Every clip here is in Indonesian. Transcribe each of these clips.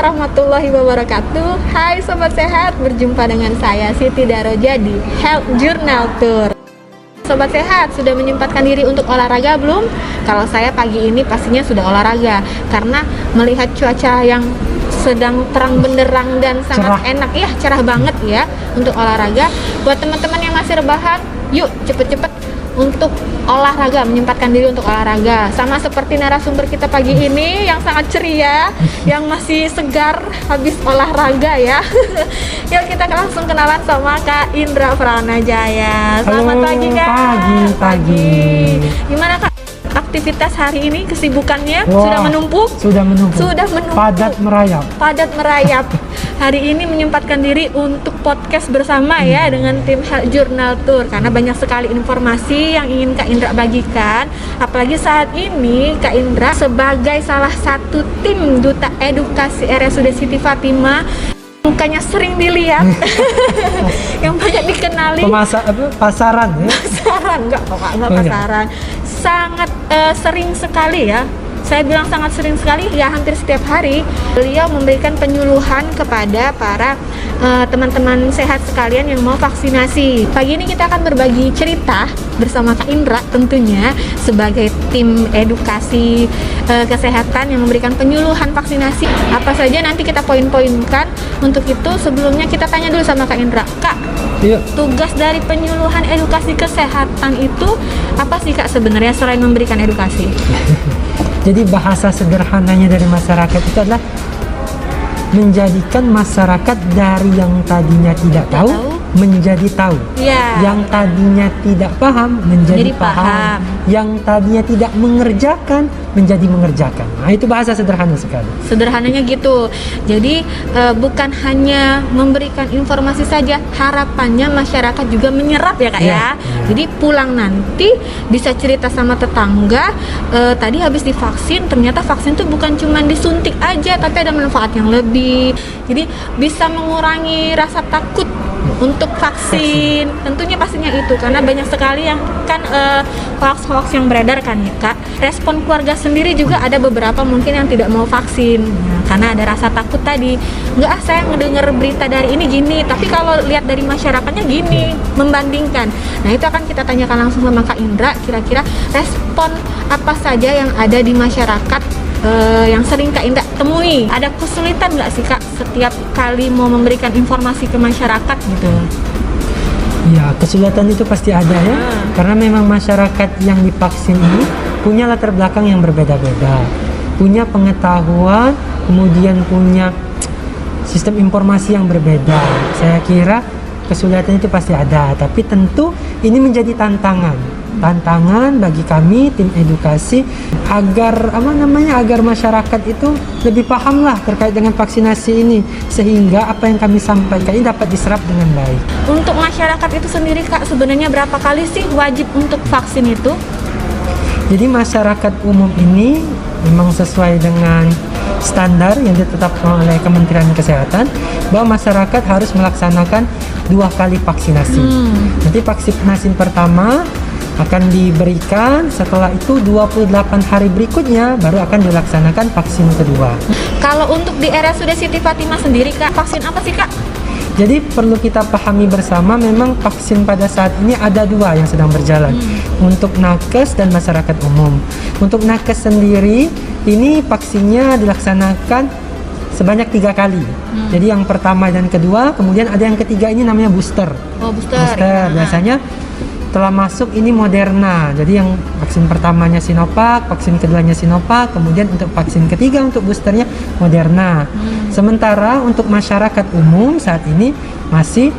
warahmatullahi wabarakatuh. Hai Sobat Sehat, berjumpa dengan saya Siti Daroja di Health Journal Tour. Sobat Sehat, sudah menyempatkan diri untuk olahraga belum? Kalau saya pagi ini pastinya sudah olahraga, karena melihat cuaca yang sedang terang benderang dan sangat enak, ya cerah banget ya untuk olahraga. Buat teman-teman yang masih rebahan, yuk cepet-cepet untuk olahraga, menyempatkan diri untuk olahraga. Sama seperti narasumber kita pagi ini yang sangat ceria, yang masih segar habis olahraga ya. Yuk kita langsung kenalan sama Kak Indra Pranajaya. Selamat pagi Kak. Pagi. Gimana Kak? Aktivitas hari ini, kesibukannya? Wah, sudah menumpuk? Sudah menumpuk. Padat merayap. Hari ini menyempatkan diri untuk podcast bersama ya dengan tim Health Journal Tour, karena banyak sekali informasi yang ingin Kak Indra bagikan. Apalagi saat ini Kak Indra sebagai salah satu tim Duta Edukasi RSUD Siti Fatimah, mukanya sering dilihat yang banyak dikenali. Pasaran ya? Pasaran, enggak pasaran. Sangat sering sekali ya. Saya bilang sangat sering sekali, ya hampir setiap hari beliau memberikan penyuluhan kepada para teman-teman sehat sekalian yang mau vaksinasi. Pagi ini kita akan berbagi cerita bersama Kak Indra tentunya sebagai tim edukasi kesehatan yang memberikan penyuluhan vaksinasi. Apa saja nanti kita poin-poinkan. Untuk itu sebelumnya kita tanya dulu sama Kak Indra. Kak, tugas dari penyuluhan edukasi kesehatan itu apa sih Kak sebenarnya selain memberikan edukasi? Jadi bahasa sederhananya dari masyarakat itu adalah menjadikan masyarakat dari yang tadinya tidak tahu menjadi tahu. Ya. Yang tadinya tidak paham menjadi paham. Yang tadinya tidak mengerjakan menjadi mengerjakan. Nah, itu bahasa sederhana sekali. Sederhananya gitu. Jadi bukan hanya memberikan informasi saja, harapannya masyarakat juga menyerap ya Kak ya. Jadi pulang nanti bisa cerita sama tetangga, tadi habis divaksin, ternyata vaksin itu bukan cuma disuntik aja, tapi ada manfaat yang lebih. Jadi bisa mengurangi rasa takut untuk vaksin. Tentunya pastinya itu, karena banyak sekali yang kan hoax-hoax yang beredar kan ya Kak. Respon keluarga sendiri juga ada beberapa mungkin yang tidak mau vaksin karena ada rasa takut tadi. Enggak, saya ngedenger berita dari ini gini, tapi kalau lihat dari masyarakatnya gini, membandingkan. Nah itu akan kita tanyakan langsung sama Kak Indra, kira-kira respon apa saja yang ada di masyarakat yang sering Kak Indra temui. Ada kesulitan nggak sih Kak setiap kali mau memberikan informasi ke masyarakat gitu? Ya, kesulitan itu pasti ada ya, karena memang masyarakat yang divaksin ini punya latar belakang yang berbeda-beda, punya pengetahuan, kemudian punya sistem informasi yang berbeda. Saya kira kesulitan itu pasti ada, tapi tentu ini menjadi tantangan bagi kami tim edukasi agar agar masyarakat itu lebih paham lah terkait dengan vaksinasi ini, sehingga apa yang kami sampaikan ini dapat diserap dengan baik. Untuk masyarakat itu sendiri Kak, sebenarnya berapa kali sih wajib untuk vaksin itu? Jadi masyarakat umum ini memang sesuai dengan standar yang ditetapkan oleh Kementerian Kesehatan bahwa masyarakat harus melaksanakan 2 kali vaksinasi. Nanti vaksinasi pertama akan diberikan, setelah itu 28 hari berikutnya baru akan dilaksanakan vaksin kedua. Kalau untuk di RSUD Siti Fatimah sendiri Kak, vaksin apa sih Kak? Jadi perlu kita pahami bersama, memang vaksin pada saat ini ada 2 yang sedang berjalan, untuk nakes dan masyarakat umum. Untuk nakes sendiri ini vaksinnya dilaksanakan sebanyak 3 kali. Jadi yang pertama dan kedua, kemudian ada yang ketiga, ini namanya booster. Booster. Biasanya setelah masuk ini Moderna. Jadi yang vaksin pertamanya Sinovac, vaksin keduanya Sinovac, kemudian untuk vaksin ketiga untuk boosternya Moderna. Sementara untuk masyarakat umum saat ini masih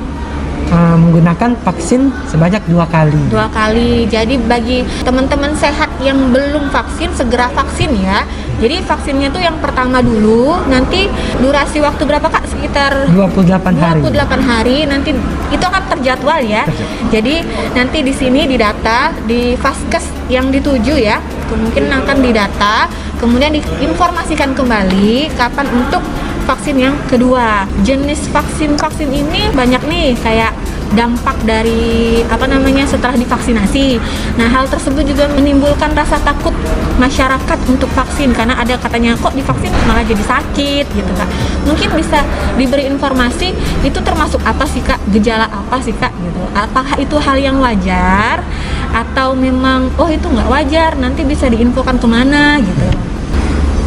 menggunakan vaksin sebanyak 2 kali. 2 kali. Jadi bagi teman-teman sehat yang belum vaksin, segera vaksin ya. Jadi vaksinnya tuh yang pertama dulu, nanti durasi waktu berapa Kak? Sekitar 28 hari. 28 hari, nanti itu akan terjadwal ya. Jadi nanti di sini didata di Vaskes yang dituju ya. Mungkin akan didata, kemudian diinformasikan kembali kapan untuk vaksin yang kedua. Jenis vaksin ini banyak nih, kayak dampak dari setelah divaksinasi. Nah, hal tersebut juga menimbulkan rasa takut masyarakat untuk vaksin karena ada katanya kok divaksin malah jadi sakit gitu Kak. Mungkin bisa diberi informasi itu termasuk apa sih Kak? Gejala apa sih Kak gitu. Apakah itu hal yang wajar atau memang itu nggak wajar, nanti bisa diinfokan kemana gitu.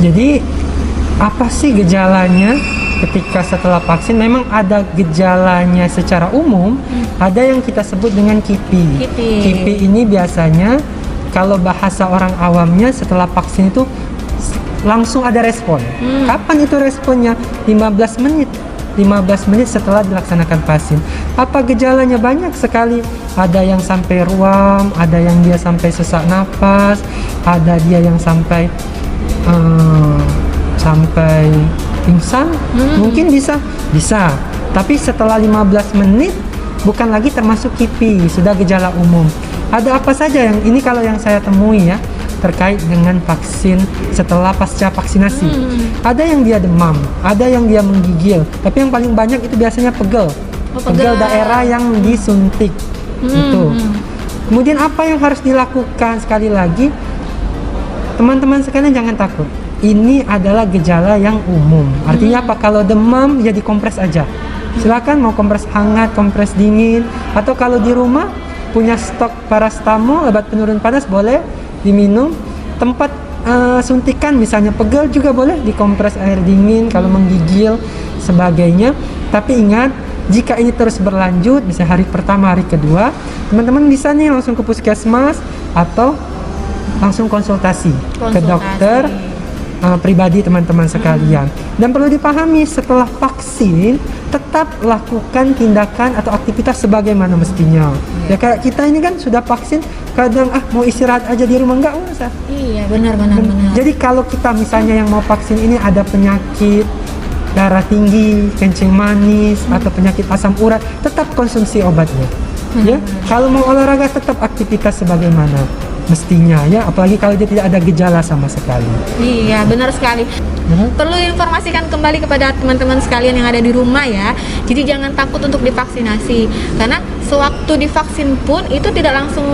Jadi apa sih gejalanya ketika setelah vaksin? Memang ada gejalanya secara umum, ada yang kita sebut dengan KIPI. KIPI ini biasanya kalau bahasa orang awamnya setelah vaksin itu langsung ada respon. Kapan itu responnya? 15 menit. 15 menit setelah dilaksanakan vaksin. Apa gejalanya? Banyak sekali. Ada yang sampai ruam, ada yang dia sampai sesak napas, ada dia yang sampai pingsan. Mungkin bisa. Tapi setelah 15 menit bukan lagi termasuk KIPI, sudah gejala umum. Ada apa saja yang ini kalau yang saya temui ya terkait dengan vaksin setelah pasca vaksinasi. Ada yang dia demam, ada yang dia menggigil, tapi yang paling banyak itu biasanya pegel. Pegel daerah yang disuntik. Itu. Kemudian apa yang harus dilakukan? Sekali lagi, teman-teman sekalian jangan takut. Ini adalah gejala yang umum. Artinya apa? Kalau demam ya dikompres aja. Silakan mau kompres hangat, kompres dingin, atau kalau di rumah punya stok paracetamol, obat penurun panas, boleh diminum. Tempat suntikan misalnya pegel juga boleh dikompres air dingin, kalau menggigil sebagainya. Tapi ingat, jika ini terus berlanjut, bisa hari pertama, hari kedua, teman-teman bisa nih langsung ke puskesmas atau langsung konsultasi. Ke dokter pribadi teman-teman sekalian. Dan perlu dipahami, setelah vaksin tetap lakukan tindakan atau aktivitas sebagaimana mestinya. Ya kayak kita ini kan sudah vaksin, kadang mau istirahat aja di rumah, nggak usah. Iya, benar. Jadi kalau kita misalnya yang mau vaksin ini ada penyakit darah tinggi, kencing manis, atau penyakit asam urat, tetap konsumsi obatnya. Ya, kalau mau olahraga tetap aktivitas sebagaimana mestinya ya, apalagi kalau dia tidak ada gejala sama sekali. Iya, benar sekali. Perlu informasikan kembali kepada teman-teman sekalian yang ada di rumah ya. Jadi jangan takut untuk divaksinasi, karena sewaktu divaksin pun itu tidak langsung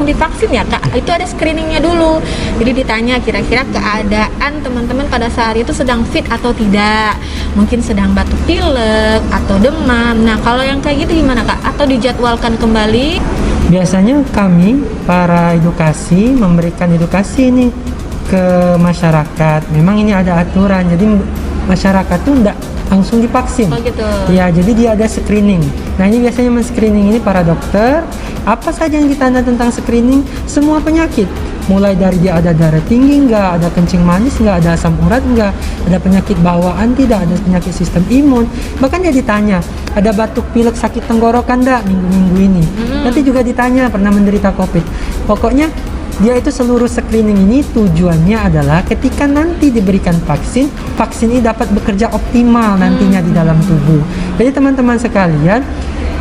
divaksin ya Kak. Itu ada screeningnya dulu. Jadi ditanya kira-kira keadaan teman-teman pada saat itu sedang fit atau tidak. Mungkin sedang batuk pilek atau demam. Nah, kalau yang kayak gitu gimana Kak? Atau dijadwalkan kembali? Biasanya kami para edukasi memberikan edukasi nih ke masyarakat. Memang ini ada aturan, jadi masyarakat tuh enggak langsung divaksin. Oh gitu. Ya, jadi dia ada screening. Nah, ini biasanya men-screening ini para dokter. Apa saja yang ditanda tentang screening? Semua penyakit. Mulai dari dia ada darah tinggi enggak, ada kencing manis enggak, ada asam urat enggak, ada penyakit bawaan tidak, ada penyakit sistem imun. Bahkan dia ditanya, ada batuk pilek sakit tenggorokan enggak minggu-minggu ini. Nanti juga ditanya pernah menderita COVID. Pokoknya dia itu seluruh screening ini tujuannya adalah ketika nanti diberikan vaksin, vaksin ini dapat bekerja optimal nantinya di dalam tubuh. Jadi teman-teman sekalian,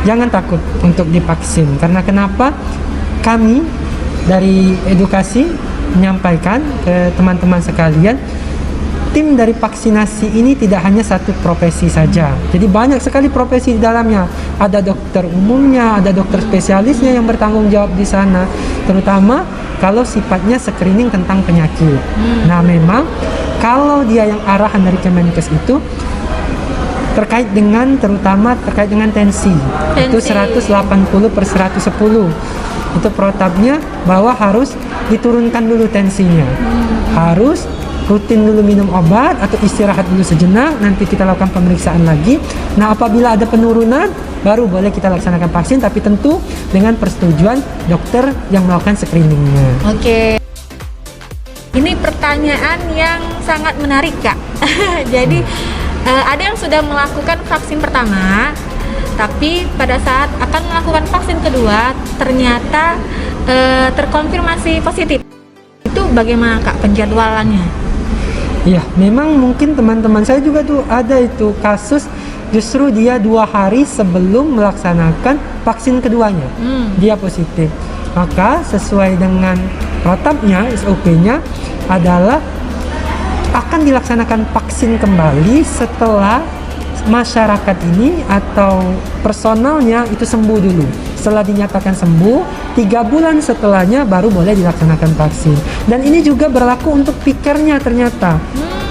jangan takut untuk divaksin. Karena kenapa? Kami dari edukasi menyampaikan ke teman-teman sekalian, tim dari vaksinasi ini tidak hanya satu profesi saja. Jadi banyak sekali profesi di dalamnya. Ada dokter umumnya, ada dokter spesialisnya yang bertanggung jawab di sana. Terutama kalau sifatnya screening tentang penyakit. Nah, memang kalau dia yang arahan dari Kemenkes itu terutama terkait dengan tensi. Itu 180/110. Itu protapnya bahwa harus diturunkan dulu tensinya. Harus rutin dulu minum obat atau istirahat dulu sejenak, nanti kita lakukan pemeriksaan lagi. Nah, apabila ada penurunan baru boleh kita laksanakan vaksin, tapi tentu dengan persetujuan dokter yang melakukan screeningnya. Oke. Ini pertanyaan yang sangat menarik Kak. Jadi ada yang sudah melakukan vaksin pertama, tapi pada saat akan melakukan vaksin kedua ternyata terkonfirmasi positif. Itu bagaimana Kak penjadwalannya? Ya, memang mungkin teman-teman saya juga tuh ada itu kasus, justru dia 2 hari sebelum melaksanakan vaksin keduanya dia positif. Maka sesuai dengan protapnya, SOP-nya adalah akan dilaksanakan vaksin kembali setelah masyarakat ini atau personalnya itu sembuh dulu. Setelah dinyatakan sembuh, 3 bulan setelahnya baru boleh dilaksanakan vaksin. Dan ini juga berlaku untuk pikernya ternyata.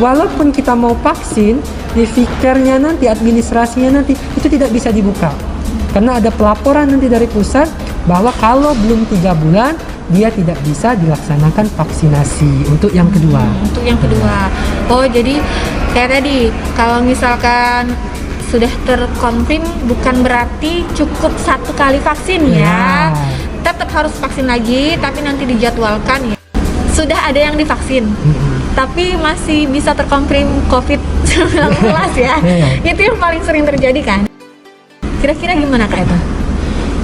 Walaupun kita mau vaksin, di pikernya nanti, administrasinya nanti, itu tidak bisa dibuka. Karena ada pelaporan nanti dari pusat bahwa kalau belum 3 bulan, dia tidak bisa dilaksanakan vaksinasi untuk yang kedua. Untuk yang kedua. Oh, jadi kayak tadi, kalau misalkan sudah terkonfirm bukan berarti cukup 1 kali vaksin ya. Tetap harus vaksin lagi, tapi nanti dijadwalkan ya. Sudah ada yang divaksin, tapi masih bisa terkonfirm COVID-19 ya. Itu yang paling sering terjadi kan. Kira-kira gimana Kak itu?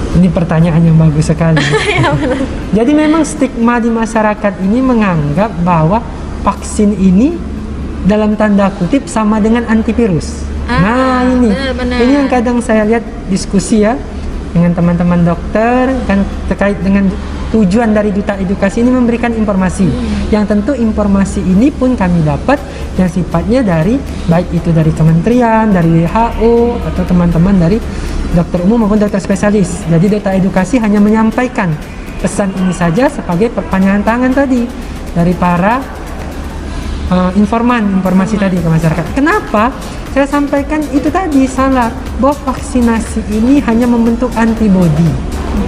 Ini pertanyaan yang bagus sekali. Ya, benar. Jadi memang stigma di masyarakat ini menganggap bahwa vaksin ini dalam tanda kutip sama dengan antivirus. Nah ini, benar. ini yang kadang saya lihat diskusi ya dengan teman-teman dokter kan terkait dengan tujuan dari Duta Edukasi ini memberikan informasi. Yang tentu informasi ini pun kami dapat yang sifatnya dari baik itu dari kementerian, dari WHO atau teman-teman dari dokter umum maupun dokter spesialis. Jadi Duta Edukasi hanya menyampaikan pesan ini saja sebagai perpanjangan tangan tadi dari para informasi tadi ke masyarakat. Kenapa? Saya sampaikan itu tadi salah, bahwa vaksinasi ini hanya membentuk antibodi,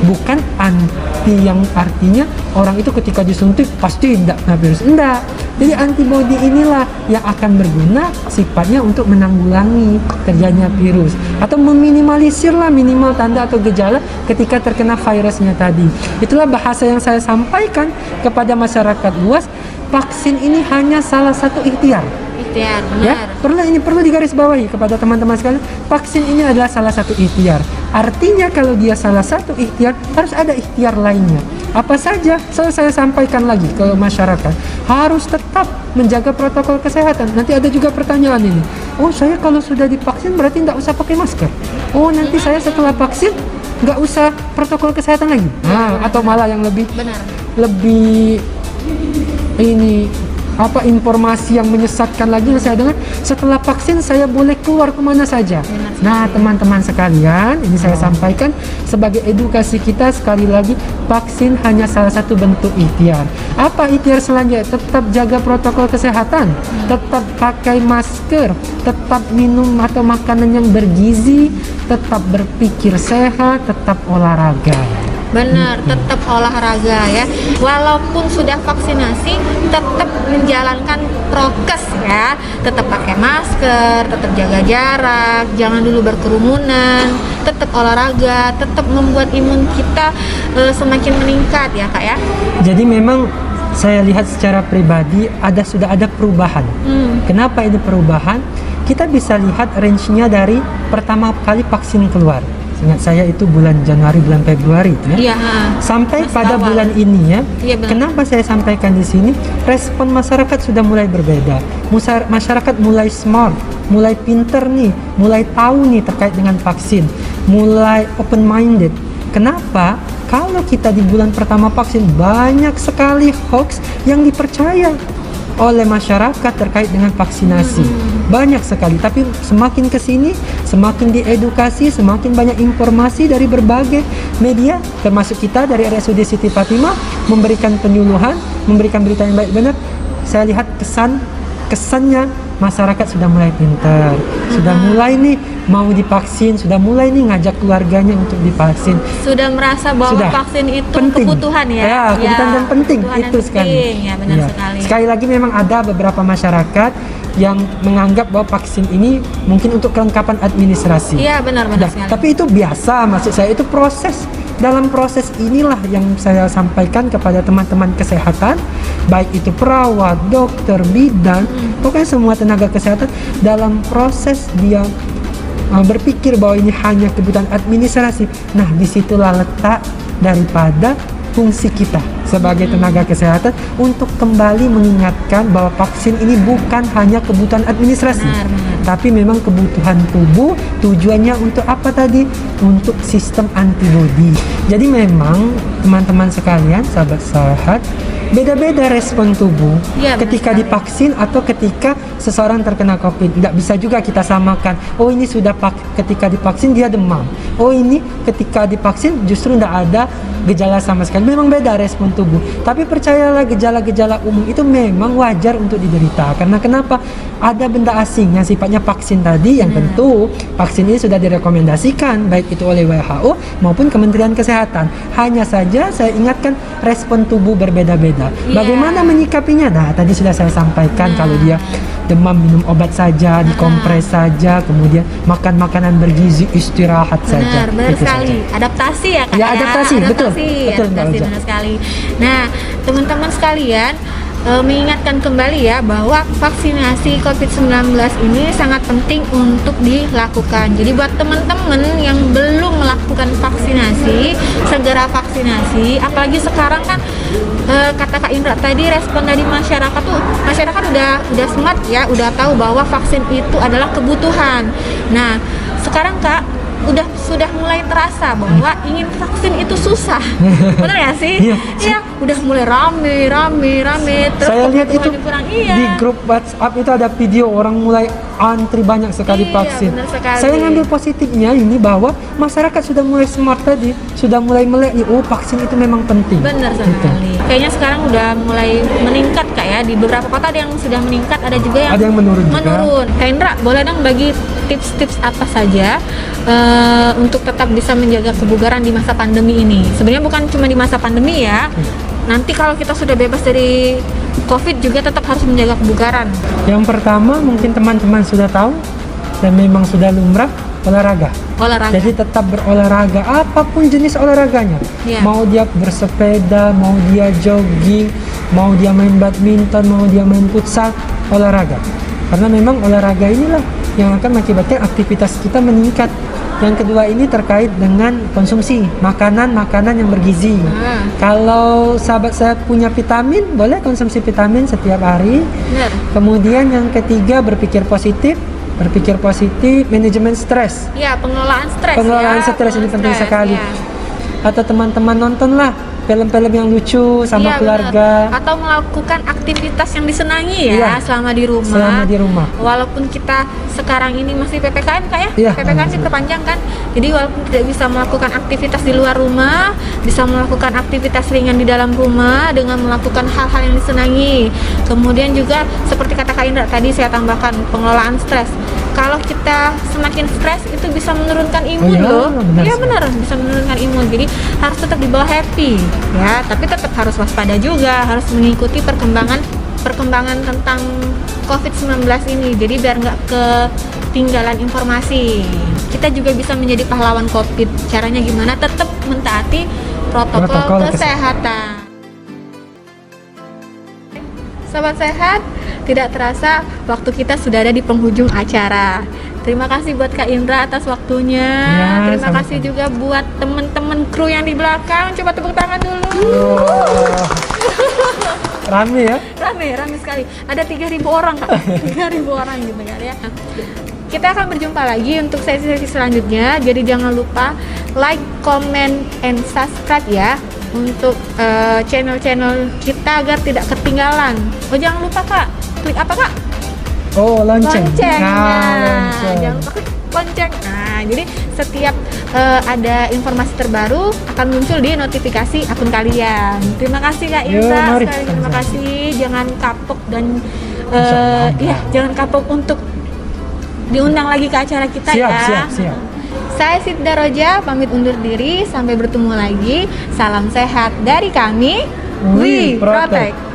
bukan anti yang artinya orang itu ketika disuntik pasti tidak kena virus. Enggak. Jadi antibodi inilah yang akan berguna sifatnya untuk menanggulangi terjadinya virus atau meminimalisirlah minimal tanda atau gejala ketika terkena virusnya tadi. Itulah bahasa yang saya sampaikan kepada masyarakat luas. Vaksin ini hanya salah satu ikhtiar. Ikhtiar, Ya, benar. perlu digarisbawahi kepada teman-teman sekalian. Vaksin ini adalah salah satu ikhtiar. Artinya kalau dia salah satu ikhtiar, harus ada ikhtiar lainnya. Apa saja? Saya sampaikan lagi ke masyarakat. Harus tetap menjaga protokol kesehatan. Nanti ada juga pertanyaan ini. Oh, saya kalau sudah divaksin berarti nggak usah pakai masker. Oh, nanti saya setelah vaksin nggak usah protokol kesehatan lagi. Nah, atau malah yang lebih ini informasi yang menyesatkan lagi yang saya dengar, setelah vaksin saya boleh keluar kemana saja. Nah teman-teman sekalian, ini saya sampaikan sebagai edukasi kita sekali lagi, vaksin hanya salah satu bentuk ikhtiar. Apa ikhtiar selanjutnya? Tetap jaga protokol kesehatan, tetap pakai masker, tetap minum atau makanan yang bergizi, tetap berpikir sehat, tetap olahraga. Benar, tetap olahraga ya. Walaupun sudah vaksinasi, tetap menjalankan prokes ya. Tetap pakai masker, tetap jaga jarak, jangan dulu berkerumunan, tetap olahraga, tetap membuat imun kita semakin meningkat ya Kak ya. Jadi memang saya lihat secara pribadi sudah ada perubahan. Kenapa ini perubahan? Kita bisa lihat range-nya dari pertama kali vaksin keluar. Ingat saya itu bulan Januari, bulan Februari itu ya. Iya, sampai masih pada awal. bulan ini ya. Iya, benar. Kenapa saya sampaikan di sini? Respon masyarakat sudah mulai berbeda. Masyarakat mulai smart, mulai pinter nih, mulai tahu nih terkait dengan vaksin, mulai open minded. Kenapa? Kalau kita di bulan pertama vaksin banyak sekali hoax yang dipercaya oleh masyarakat terkait dengan vaksinasi. Banyak sekali, tapi semakin kesini, semakin diedukasi, semakin banyak informasi dari berbagai media, termasuk kita dari RSUD Siti Fatimah memberikan penyuluhan, memberikan berita yang baik benar. Saya lihat kesannya masyarakat sudah mulai pintar, sudah mulai nih mau divaksin, sudah mulai nih ngajak keluarganya untuk divaksin. Sudah merasa bahwa vaksin itu penting. kebutuhan ya. Ya, kebutuhan dan penting itu sekali. Ya, benar sekali. Sekali lagi memang ada beberapa masyarakat yang menganggap bahwa vaksin ini mungkin untuk kelengkapan administrasi. Iya, benar sekali. Tapi itu biasa, maksud saya itu proses. Dalam proses inilah yang saya sampaikan kepada teman-teman kesehatan, baik itu perawat, dokter, bidan, pokoknya semua tenaga kesehatan, dalam proses dia berpikir bahwa ini hanya kebutuhan administrasi. Nah, disitulah letak daripada fungsi kita sebagai tenaga kesehatan untuk kembali mengingatkan bahwa vaksin ini bukan hanya kebutuhan administrasi, Benar. tapi memang kebutuhan tubuh. Tujuannya untuk apa tadi? Untuk sistem antibodi. Jadi memang teman-teman sekalian, sahabat sehat, beda-beda respon tubuh Iya, benar ketika sekali. divaksin atau ketika seseorang terkena COVID. Tidak bisa juga kita samakan. Oh ini sudah ketika divaksin dia demam. Oh ini ketika divaksin justru tidak ada gejala sama sekali. Memang beda respon tubuh. Tapi percayalah gejala-gejala umum itu memang wajar untuk diderita. Karena kenapa? Ada benda asing yang sifatnya vaksin tadi yang tentu vaksin ini sudah direkomendasikan baik itu oleh WHO maupun Kementerian Kesehatan. Hanya saja saya ingatkan respon tubuh berbeda-beda. Iya. Bagaimana menyikapinya? Nah, tadi sudah saya sampaikan kalau dia demam minum obat saja, dikompres saja, kemudian makan makanan bergizi, istirahat saja. Benar Itu sekali. saja. Adaptasi ya Kak Ya, adaptasi, betul. Betul, Mbak adaptasi Oja. benar sekali. Nah, teman-teman sekalian, mengingatkan kembali ya bahwa vaksinasi COVID-19 ini sangat penting untuk dilakukan. Jadi buat teman-teman yang belum melakukan vaksinasi, segera vaksinasi. Apalagi sekarang kan kata Kak Indra tadi, respon dari masyarakat udah smart ya, udah tahu bahwa vaksin itu adalah kebutuhan. Nah, sekarang Kak sudah mulai terasa bahwa ingin vaksin itu susah. Benar ya sih? Iya. Iya, udah mulai rame. Terus Saya lihat itu kebutuhannya kurang. Iya. di grup WhatsApp itu ada video orang mulai antri banyak sekali Iya, vaksin. benar sekali. Saya ngambil positifnya ini bahwa masyarakat sudah mulai smart tadi, sudah mulai melek nih, oh vaksin itu memang penting. Benar Gitu. sekali. Kayaknya sekarang udah mulai meningkat Kak ya. Di beberapa kota ada yang sudah meningkat, ada juga yang Ada yang menurun juga. Kak Indra, boleh dong bagi tips-tips apa saja untuk tetap bisa menjaga kebugaran di masa pandemi ini? Sebenarnya bukan cuma di masa pandemi ya. Nanti kalau kita sudah bebas dari COVID juga tetap harus menjaga kebugaran. Yang pertama mungkin teman-teman sudah tahu dan memang sudah lumrah, olahraga. Olahraga. Jadi tetap berolahraga, apapun jenis olahraganya. Iya. Mau dia bersepeda, mau dia jogging, mau dia main badminton, mau dia main futsal, olahraga. Karena memang olahraga inilah yang akan mengakibatkan aktivitas kita meningkat. Yang kedua ini terkait dengan konsumsi makanan-makanan yang bergizi. Kalau sahabat saya punya vitamin, boleh konsumsi vitamin setiap hari. Benar. Kemudian yang ketiga berpikir positif, manajemen stres. Ya, pengelolaan stres. Pengelolaan ya, stres ini penting stres, sekali. ya. Atau teman-teman nontonlah film-film yang lucu sama Iya, keluarga. benar. Atau melakukan aktivitas yang disenangi Iya. ya selama di rumah. Selama di rumah. Walaupun kita sekarang ini masih PPKM Kak ya? Iya, PPKM masih. diperpanjang kan? Jadi walaupun tidak bisa melakukan aktivitas di luar rumah, bisa melakukan aktivitas ringan di dalam rumah dengan melakukan hal-hal yang disenangi. Kemudian juga seperti kata Kak Indra tadi, saya tambahkan pengelolaan stres. Kalau kita semakin stres itu bisa menurunkan imun iya, loh. benar Iya sekali. benar, bisa menurunkan imun. Jadi harus tetap dibawa happy ya, tapi tetap harus waspada juga, harus mengikuti perkembangan tentang COVID-19 ini. Jadi biar nggak ketinggalan informasi. Kita juga bisa menjadi pahlawan COVID. Caranya gimana? Tetap mentaati protokol kesehatan. Sobat sehat, tidak terasa waktu kita sudah ada di penghujung acara. Terima kasih buat Kak Indra atas waktunya. Ya, Terima sama-sama. kasih juga buat teman-teman kru yang di belakang. Coba tepuk tangan dulu. Oh, rame ya. Rame sekali. Ada 3.000 orang Kak. 3.000 orang gitu kan ya. Kita akan berjumpa lagi untuk sesi-sesi selanjutnya. Jadi jangan lupa like, comment, and subscribe ya untuk channel-channel kita agar tidak ketinggalan. Oh jangan lupa Kak, klik apa Kak? Oh, lonceng. Lonceng. Nah, lonceng. jangan lupa klik lonceng. Nah, jadi setiap ada informasi terbaru akan muncul di notifikasi akun kalian. Terima kasih Kak Yo, Indra. mari. Sekali terima kasih. Jangan kapok dan Insyaallah. ya jangan kapok untuk diundang lagi ke acara kita ya. Siap. Saya Sidda Roja pamit undur diri, sampai bertemu lagi. Salam sehat dari kami. We Protect.